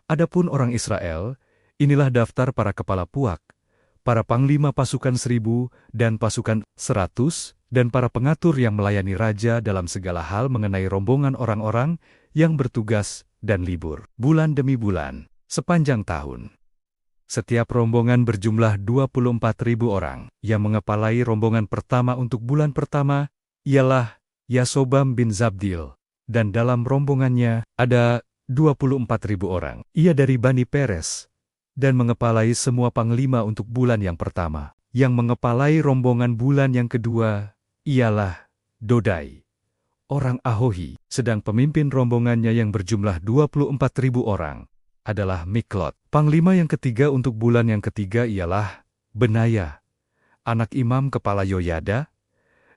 Adapun orang Israel, inilah daftar para kepala puak, para panglima pasukan 1.000 dan pasukan 100, dan para pengatur yang melayani raja dalam segala hal mengenai rombongan orang-orang yang bertugas dan libur, bulan demi bulan, sepanjang tahun. Setiap rombongan berjumlah 24.000 orang. Yang mengepalai rombongan pertama untuk bulan pertama ialah Yasobam bin Zabdil, dan dalam rombongannya ada 24.000 orang. Ia dari Bani Peres, dan mengepalai semua panglima untuk bulan yang pertama. Yang mengepalai rombongan bulan yang kedua ialah Dodai, orang Ahohi, sedang pemimpin rombongannya yang berjumlah 24.000 orang adalah Miklot. Panglima yang ketiga untuk bulan yang ketiga ialah Benaya, anak imam kepala Yoyada,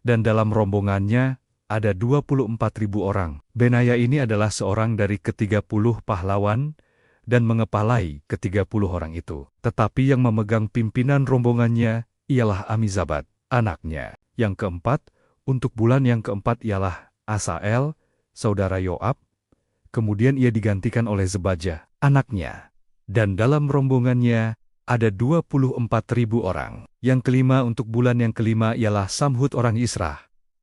dan dalam rombongannya ada 24.000 orang. Benaya ini adalah seorang dari ke-30 pahlawan dan mengepalai ke-30 orang itu. Tetapi yang memegang pimpinan rombongannya ialah Amizabad, anaknya. Yang keempat, untuk bulan yang keempat ialah Asael, saudara Yoab. Kemudian ia digantikan oleh Zebajah, anaknya. Dan dalam rombongannya ada 24.000 orang. Yang kelima untuk bulan yang kelima ialah Samhut orang Israh,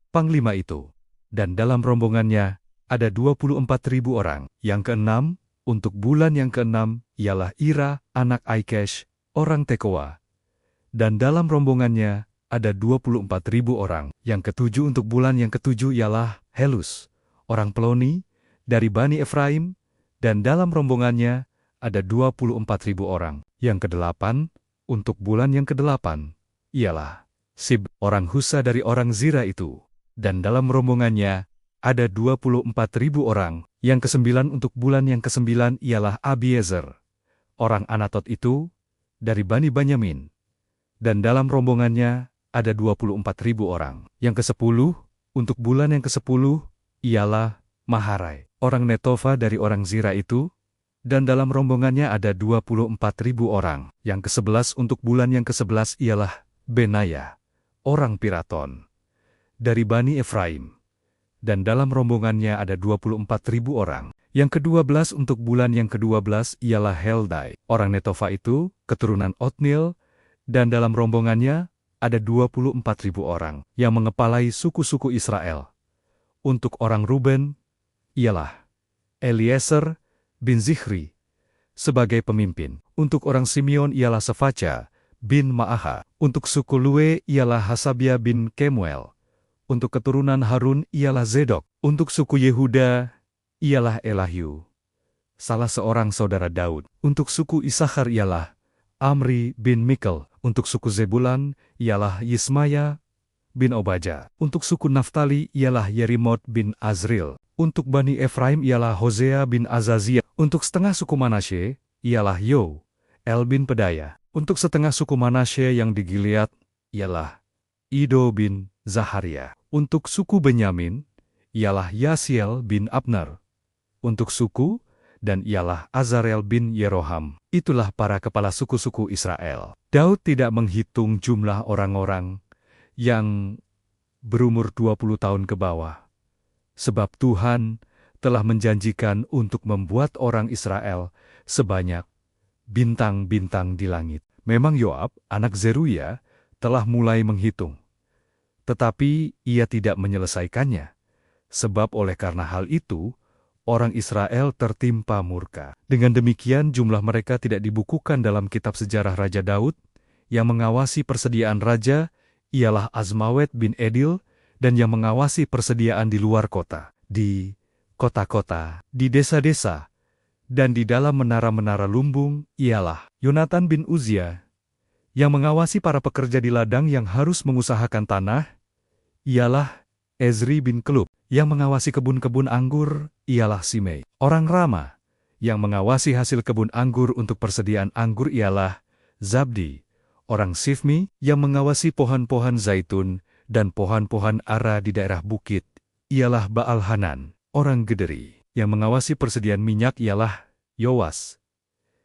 panglima itu. Dan dalam rombongannya ada 24.000 orang. Yang keenam untuk bulan yang keenam ialah Ira, anak Aikesh, orang Tekoa. Dan dalam rombongannya ada 24.000 orang. Yang ketujuh untuk bulan yang ketujuh ialah Helus, orang Peloni, dari Bani Efraim, dan dalam rombongannya ada 24.000 orang. Yang kedelapan, untuk bulan yang kedelapan, ialah Sib, orang Husa dari orang Zira itu. Dan dalam rombongannya ada 24.000 orang. Yang kesembilan untuk bulan yang kesembilan ialah Abiezer, orang Anatot itu, dari Bani Banyamin. Dan dalam rombongannya ada 24.000 orang. Yang kesepuluh, untuk bulan yang kesepuluh, ialah Maharai, orang Netofa dari orang Zira itu, dan dalam rombongannya ada 24.000 orang. Yang ke-11 untuk bulan yang ke-11 ialah Benaya, orang Piraton, dari Bani Efraim, dan dalam rombongannya ada 24.000 orang. Yang ke-12 untuk bulan yang ke-12 ialah Heldai, orang Netofa itu, keturunan Otniel, dan dalam rombongannya ada 24.000 orang, yang mengepalai suku-suku Israel. Untuk orang Ruben ialah Eliezer bin Zichri sebagai pemimpin. Untuk orang Simeon ialah Sefaca bin Maaha. Untuk suku Lue ialah Hasabia bin Kemuel. Untuk keturunan Harun ialah Zedok. Untuk suku Yehuda ialah Elihu, salah seorang saudara Daud. Untuk suku Issakhar ialah Amri bin Mikel. Untuk suku Zebulan ialah Yismaya bin Obaja. Untuk suku Naftali ialah Yerimot bin Azril. Untuk Bani Efraim ialah Hosea bin Azazia. Untuk setengah suku Manasye ialah El bin Pedaya. Untuk setengah suku Manasye yang di Gilead ialah Ido bin Zaharia. Untuk suku Benyamin ialah Yasiel bin Abner. Untuk suku dan ialah Azarel bin Yeroham. Itulah para kepala suku-suku Israel. Daud tidak menghitung jumlah orang-orang yang berumur 20 tahun ke bawah, sebab Tuhan telah menjanjikan untuk membuat orang Israel sebanyak bintang-bintang di langit. Memang Yoab, anak Zeruya, telah mulai menghitung, tetapi ia tidak menyelesaikannya, sebab oleh karena hal itu, orang Israel tertimpa murka. Dengan demikian jumlah mereka tidak dibukukan dalam kitab sejarah Raja Daud. Yang mengawasi persediaan raja ialah Azmawet bin Edil, dan yang mengawasi persediaan di luar kota, di kota-kota, di desa-desa, dan di dalam menara-menara lumbung ialah Yonatan bin Uzia. Yang mengawasi para pekerja di ladang yang harus mengusahakan tanah ialah Ezri bin Kelub. Yang mengawasi kebun-kebun anggur ialah Simei, orang Rama. Yang mengawasi hasil kebun anggur untuk persediaan anggur ialah Zabdi, orang Sifmi. Yang mengawasi pohon-pohon zaitun dan pohon-pohon ara di daerah bukit ialah Baal-Hanan, orang Gederi. Yang mengawasi persediaan minyak ialah Yowas.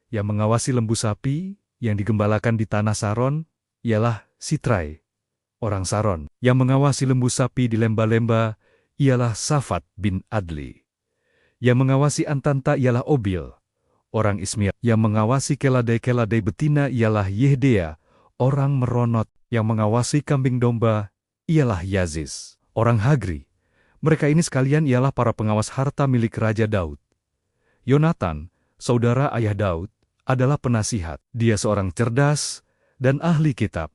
Yang mengawasi lembu sapi yang digembalakan di tanah Saron ialah Sitrai, orang Saron. Yang mengawasi lembu sapi di lembah-lembah ialah Safat bin Adli. Yang mengawasi Antanta ialah Obil, orang Ismail. Yang mengawasi keledai-keledai betina ialah Yehdea, orang Meronot. Yang mengawasi kambing domba ialah Yazis, orang Hagri. Mereka ini sekalian ialah para pengawas harta milik Raja Daud. Yonatan, saudara ayah Daud, adalah penasihat. Dia seorang cerdas dan ahli kitab.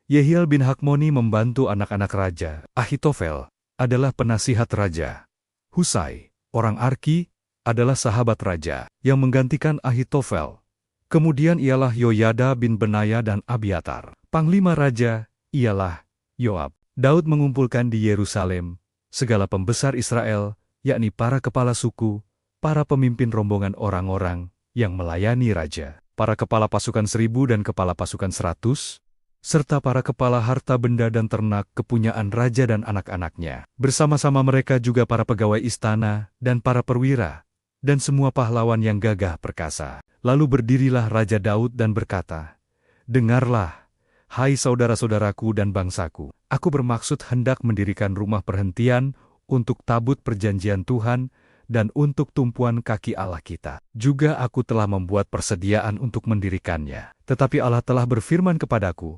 Yehiel bin Hakmoni membantu anak-anak raja. Ahitofel adalah penasihat raja. Husai, orang Arki, adalah sahabat raja yang menggantikan Ahitofel. Kemudian ialah Yoyada bin Benaya dan Abiatar. Panglima raja ialah Yoab. Daud mengumpulkan di Yerusalem segala pembesar Israel, yakni para kepala suku, para pemimpin rombongan orang-orang yang melayani raja, para kepala pasukan 1.000 dan kepala pasukan 100, serta para kepala harta benda dan ternak kepunyaan raja dan anak-anaknya. Bersama-sama mereka juga para pegawai istana dan para perwira, dan semua pahlawan yang gagah perkasa. Lalu berdirilah Raja Daud dan berkata, "Dengarlah, hai saudara-saudaraku dan bangsaku, aku bermaksud hendak mendirikan rumah perhentian untuk tabut perjanjian Tuhan dan untuk tumpuan kaki Allah kita. Juga aku telah membuat persediaan untuk mendirikannya. Tetapi Allah telah berfirman kepadaku,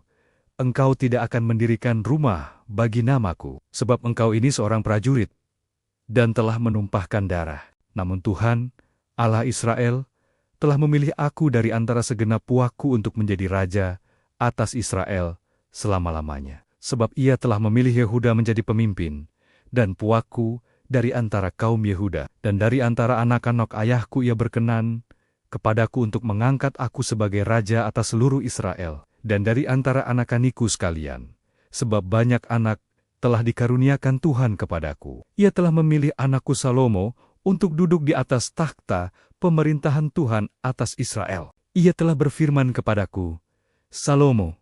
engkau tidak akan mendirikan rumah bagi namaku, sebab engkau ini seorang prajurit dan telah menumpahkan darah. Namun Tuhan, Allah Israel, telah memilih aku dari antara segenap puakku untuk menjadi raja atas Israel selama-lamanya. Sebab ia telah memilih Yehuda menjadi pemimpin, dan puakku dari antara kaum Yehuda. Dan dari antara anak-anak ayahku ia berkenan kepadaku untuk mengangkat aku sebagai raja atas seluruh Israel. Dan dari antara anak-anakku sekalian, sebab banyak anak telah dikaruniakan Tuhan kepadaku. Ia telah memilih anakku Salomo untuk duduk di atas takhta pemerintahan Tuhan atas Israel. Ia telah berfirman kepadaku, Salomo,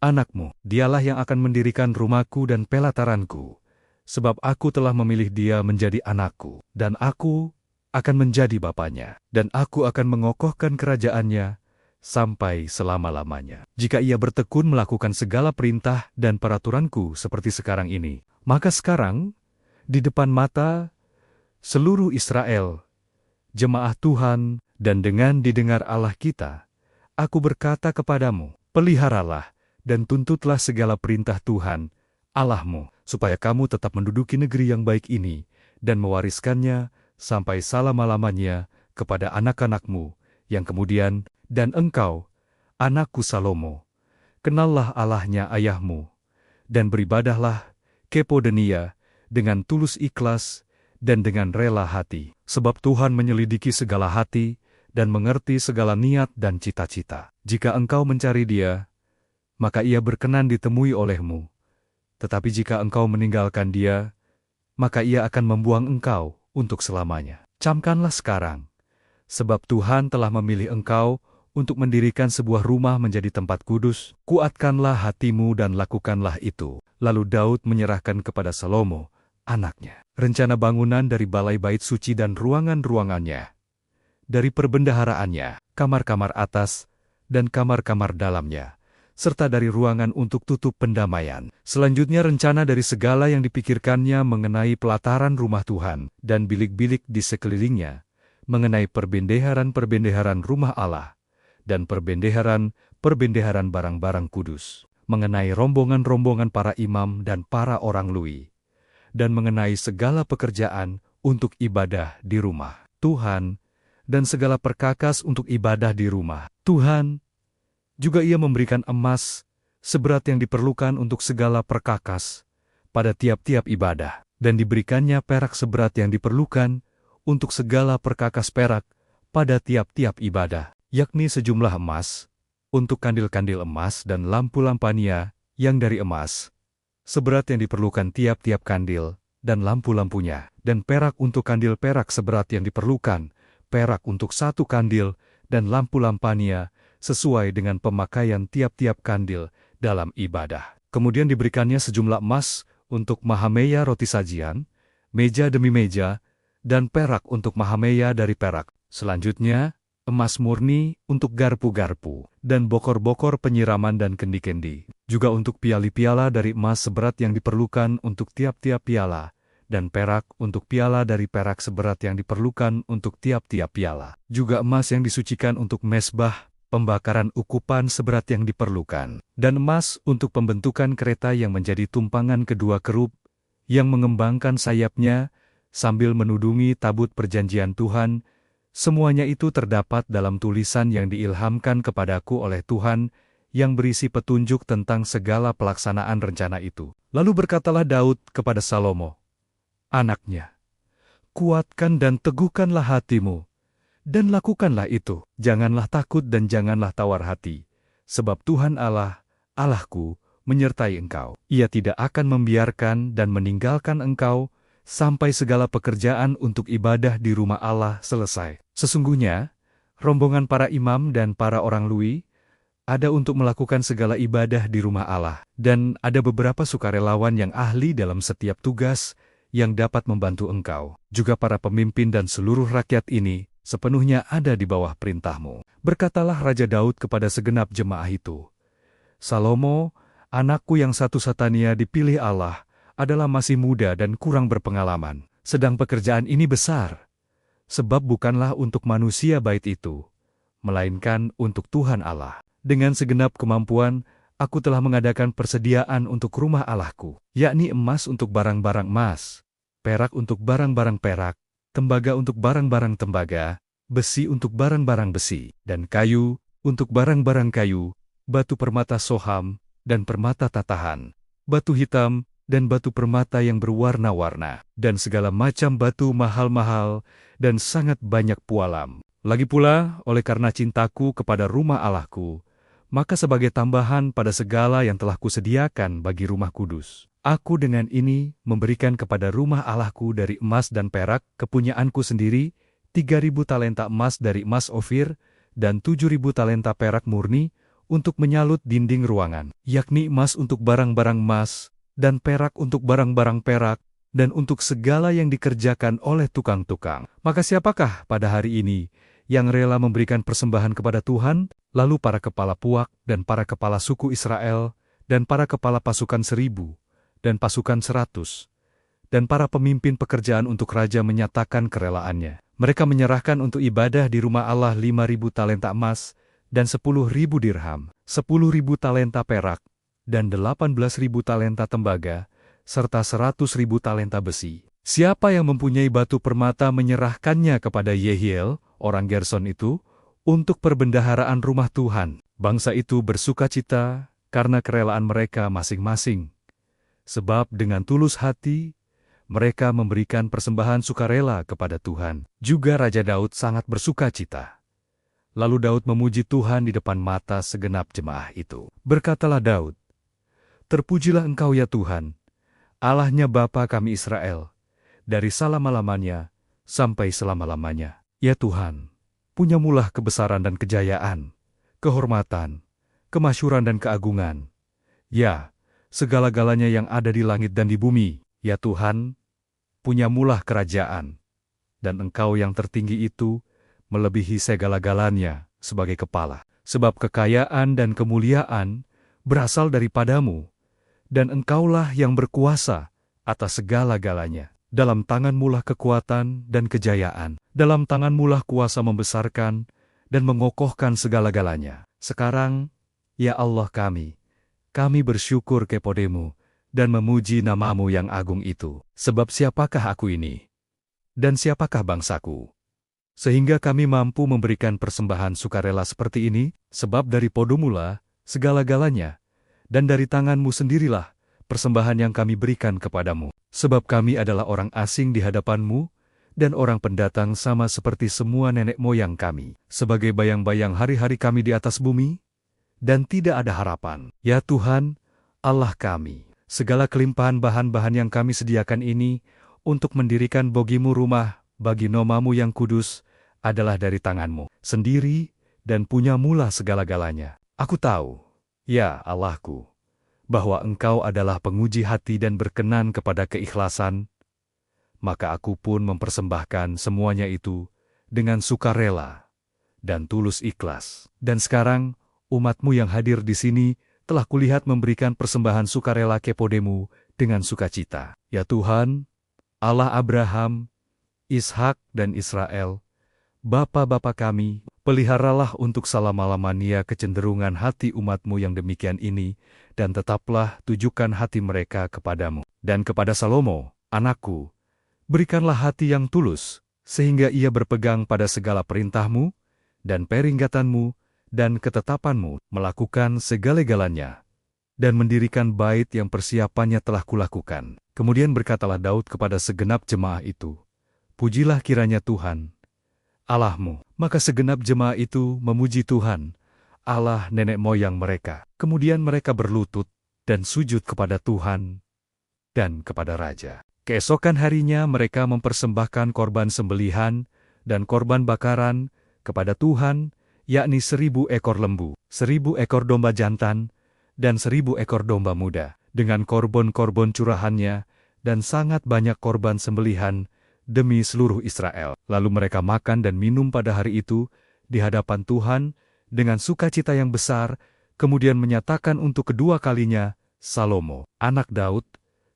anakmu, dialah yang akan mendirikan rumahku dan pelataranku, sebab aku telah memilih dia menjadi anakku, dan aku akan menjadi bapanya, dan aku akan mengokohkan kerajaannya sampai selama-lamanya. Jika ia bertekun melakukan segala perintah dan peraturanku seperti sekarang ini, maka sekarang, di depan mata seluruh Israel, jemaah Tuhan, dan dengan didengar Allah kita, aku berkata kepadamu, peliharalah dan tuntutlah segala perintah Tuhan, Allahmu, supaya kamu tetap menduduki negeri yang baik ini, dan mewariskannya sampai selama-lamanya kepada anak-anakmu, yang kemudian, dan engkau, anakku Salomo, kenallah Allahnya ayahmu, dan beribadahlah kepada Dia dengan tulus ikhlas, dan dengan rela hati, sebab Tuhan menyelidiki segala hati dan mengerti segala niat dan cita-cita. Jika engkau mencari Dia, maka Ia berkenan ditemui olehmu. Tetapi jika engkau meninggalkan Dia, maka Ia akan membuang engkau untuk selamanya. Camkanlah sekarang, sebab Tuhan telah memilih engkau untuk mendirikan sebuah rumah menjadi tempat kudus. Kuatkanlah hatimu dan lakukanlah itu. Lalu Daud menyerahkan kepada Salomo, anaknya, rencana bangunan dari balai bait suci dan ruangan-ruangannya, dari perbendaharaannya, kamar-kamar atas, dan kamar-kamar dalamnya, serta dari ruangan untuk tutup pendamaian. Selanjutnya rencana dari segala yang dipikirkannya mengenai pelataran rumah Tuhan, dan bilik-bilik di sekelilingnya, mengenai perbendaharan-perbendaharan rumah Allah, dan perbendaharan-perbendaharan barang-barang kudus, mengenai rombongan-rombongan para imam dan para orang lui, dan mengenai segala pekerjaan untuk ibadah di rumah Tuhan, dan segala perkakas untuk ibadah di rumah Tuhan. Juga ia memberikan emas seberat yang diperlukan untuk segala perkakas pada tiap-tiap ibadah, dan diberikannya perak seberat yang diperlukan untuk segala perkakas perak pada tiap-tiap ibadah, yakni sejumlah emas untuk kandil-kandil emas dan lampu-lampania yang dari emas, seberat yang diperlukan tiap-tiap kandil, dan lampu-lampunya, dan perak untuk kandil perak seberat yang diperlukan, perak untuk satu kandil, dan lampu-lampania, sesuai dengan pemakaian tiap-tiap kandil dalam ibadah. Kemudian diberikannya sejumlah emas untuk mahameya roti sajian, meja demi meja, dan perak untuk mahameya dari perak. Selanjutnya, emas murni untuk garpu-garpu, dan bokor-bokor penyiraman dan kendi-kendi. Juga untuk piala-piala dari emas seberat yang diperlukan untuk tiap-tiap piala, dan perak untuk piala dari perak seberat yang diperlukan untuk tiap-tiap piala. Juga emas yang disucikan untuk mesbah pembakaran ukupan seberat yang diperlukan. Dan emas untuk pembentukan kereta yang menjadi tumpangan kedua kerub yang mengembangkan sayapnya sambil menudungi tabut perjanjian Tuhan. Semuanya itu terdapat dalam tulisan yang diilhamkan kepadaku oleh Tuhan yang berisi petunjuk tentang segala pelaksanaan rencana itu. Lalu berkatalah Daud kepada Salomo, anaknya, kuatkan dan teguhkanlah hatimu, dan lakukanlah itu. Janganlah takut dan janganlah tawar hati, sebab Tuhan Allah, Allahku, menyertai engkau. Ia tidak akan membiarkan dan meninggalkan engkau sampai segala pekerjaan untuk ibadah di rumah Allah selesai. Sesungguhnya, rombongan para imam dan para orang lui ada untuk melakukan segala ibadah di rumah Allah, dan ada beberapa sukarelawan yang ahli dalam setiap tugas yang dapat membantu engkau. Juga para pemimpin dan seluruh rakyat ini sepenuhnya ada di bawah perintahmu. Berkatalah Raja Daud kepada segenap jemaah itu, Salomo, anakku yang satu-satunya dipilih Allah, adalah masih muda dan kurang berpengalaman. Sedang pekerjaan ini besar, sebab bukanlah untuk manusia bait itu, melainkan untuk Tuhan Allah. Dengan segenap kemampuan, aku telah mengadakan persediaan untuk rumah Allahku, yakni emas untuk barang-barang emas, perak untuk barang-barang perak, tembaga untuk barang-barang tembaga, besi untuk barang-barang besi, dan kayu untuk barang-barang kayu, batu permata soham dan permata tatahan, batu hitam dan batu permata yang berwarna-warna, dan segala macam batu mahal-mahal dan sangat banyak pualam. Lagi pula, oleh karena cintaku kepada rumah Allahku, maka sebagai tambahan pada segala yang telah kusediakan bagi rumah kudus, aku dengan ini memberikan kepada rumah Allahku dari emas dan perak kepunyaanku sendiri 3.000 talenta emas dari emas Ofir dan 7.000 talenta perak murni untuk menyalut dinding ruangan, yakni emas untuk barang-barang emas dan perak untuk barang-barang perak dan untuk segala yang dikerjakan oleh tukang-tukang. Maka siapakah pada hari ini yang rela memberikan persembahan kepada Tuhan? Lalu para kepala puak dan para kepala suku Israel dan para kepala pasukan 1.000 dan pasukan 100 dan para pemimpin pekerjaan untuk raja menyatakan kerelaannya. Mereka menyerahkan untuk ibadah di rumah Allah 5.000 talenta emas dan 10.000 dirham, 10.000 talenta perak dan 18.000 talenta tembaga serta 100.000 talenta besi. Siapa yang mempunyai batu permata menyerahkannya kepada Yehiel, orang Gerson itu, untuk perbendaharaan rumah Tuhan. Bangsa itu bersukacita karena kerelaan mereka masing-masing. Sebab dengan tulus hati, mereka memberikan persembahan sukarela kepada Tuhan. Juga Raja Daud sangat bersukacita. Lalu Daud memuji Tuhan di depan mata segenap jemaah itu. Berkatalah Daud, terpujilah engkau ya Tuhan, Allahnya Bapa kami Israel, dari selama-lamanya sampai selama-lamanya. Ya Tuhan, punyamulah kebesaran dan kejayaan, kehormatan, kemasyhuran dan keagungan. Ya, segala-galanya yang ada di langit dan di bumi. Ya Tuhan, punyamulah kerajaan, dan Engkau yang tertinggi itu melebihi segala-galanya sebagai kepala. Sebab kekayaan dan kemuliaan berasal daripadamu, dan Engkaulah yang berkuasa atas segala-galanya. Dalam tangan-Mulah kekuatan dan kejayaan. Dalam tangan-Mulah kuasa membesarkan dan mengokohkan segala-galanya. Sekarang, ya Allah kami bersyukur kepada-Mu dan memuji nama-Mu yang agung itu. Sebab siapakah aku ini? Dan siapakah bangsaku? Sehingga kami mampu memberikan persembahan sukarela seperti ini, sebab dari Podo-Mulah segala-galanya, dan dari tangan-Mu sendirilah persembahan yang kami berikan kepadamu. Sebab kami adalah orang asing di hadapan-Mu, dan orang pendatang sama seperti semua nenek moyang kami, sebagai bayang-bayang hari-hari kami di atas bumi, dan tidak ada harapan. Ya Tuhan, Allah kami, segala kelimpahan bahan-bahan yang kami sediakan ini, untuk mendirikan bagimu rumah, bagi nama-Mu yang kudus, adalah dari tangan-Mu sendiri, dan punyamulah segala-galanya. Aku tahu, ya Allahku, bahwa Engkau adalah penguji hati dan berkenan kepada keikhlasan, maka aku pun mempersembahkan semuanya itu dengan sukarela dan tulus ikhlas. Dan sekarang, umat-Mu yang hadir di sini telah kulihat memberikan persembahan sukarela kepada-Mu dengan sukacita. Ya Tuhan, Allah Abraham, Ishak dan Israel, Bapa-bapa kami, peliharalah untuk selama-lamanya kecenderungan hati umatmu yang demikian ini, dan tetaplah tujukan hati mereka kepadamu. Dan kepada Salomo, anakku, berikanlah hati yang tulus, sehingga ia berpegang pada segala perintahmu, dan peringgatanmu, dan ketetapanmu, melakukan segala-galanya, dan mendirikan bait yang persiapannya telah kulakukan. Kemudian berkatalah Daud kepada segenap jemaah itu, pujilah kiranya Tuhan, Allahmu. Maka segenap jemaah itu memuji Tuhan, Allah nenek moyang mereka. Kemudian mereka berlutut dan sujud kepada Tuhan dan kepada Raja. Keesokan harinya mereka mempersembahkan korban sembelihan dan korban bakaran kepada Tuhan, yakni 1.000 ekor lembu, 1.000 ekor domba jantan, dan 1.000 ekor domba muda, dengan korban-korban curahannya, dan sangat banyak korban sembelihan demi seluruh Israel. Lalu mereka makan dan minum pada hari itu di hadapan Tuhan dengan sukacita yang besar, kemudian menyatakan untuk kedua kalinya Salomo, anak Daud,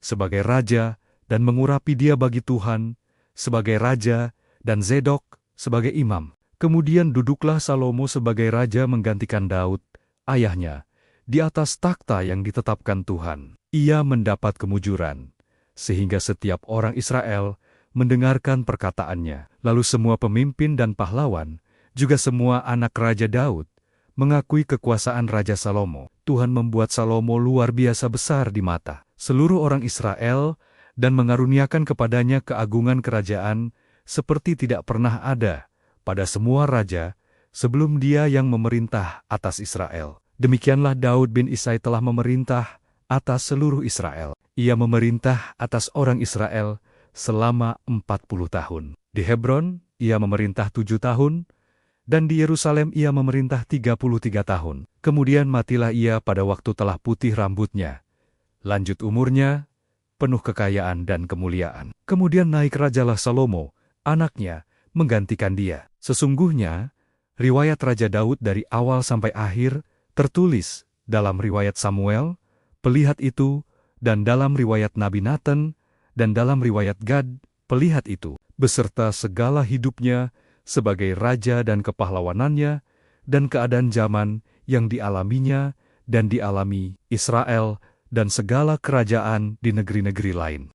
sebagai raja, dan mengurapi dia bagi Tuhan sebagai raja, dan Zedok sebagai imam. Kemudian duduklah Salomo sebagai raja menggantikan Daud, ayahnya, di atas takhta yang ditetapkan Tuhan. Ia mendapat kemujuran, sehingga setiap orang Israel mendengarkan perkataannya. Lalu semua pemimpin dan pahlawan, juga semua anak Raja Daud, mengakui kekuasaan Raja Salomo. Tuhan membuat Salomo luar biasa besar di mata seluruh orang Israel, dan mengaruniakan kepadanya keagungan kerajaan seperti tidak pernah ada pada semua raja sebelum dia yang memerintah atas Israel. Demikianlah Daud bin Isai telah memerintah atas seluruh Israel. Ia memerintah atas orang Israel selama 40 tahun. Di Hebron, ia memerintah 7 tahun, dan di Yerusalem ia memerintah 33 tahun. Kemudian matilah ia pada waktu telah putih rambutnya. Lanjut umurnya, penuh kekayaan dan kemuliaan. Kemudian naik rajalah Salomo, anaknya, menggantikan dia. Sesungguhnya, riwayat Raja Daud dari awal sampai akhir tertulis dalam riwayat Samuel, pelihat itu, dan dalam riwayat Nabi Nathan, dan dalam riwayat Gad, pelihat itu, beserta segala hidupnya sebagai raja dan kepahlawanannya, dan keadaan zaman yang dialaminya dan dialami Israel dan segala kerajaan di negeri-negeri lain.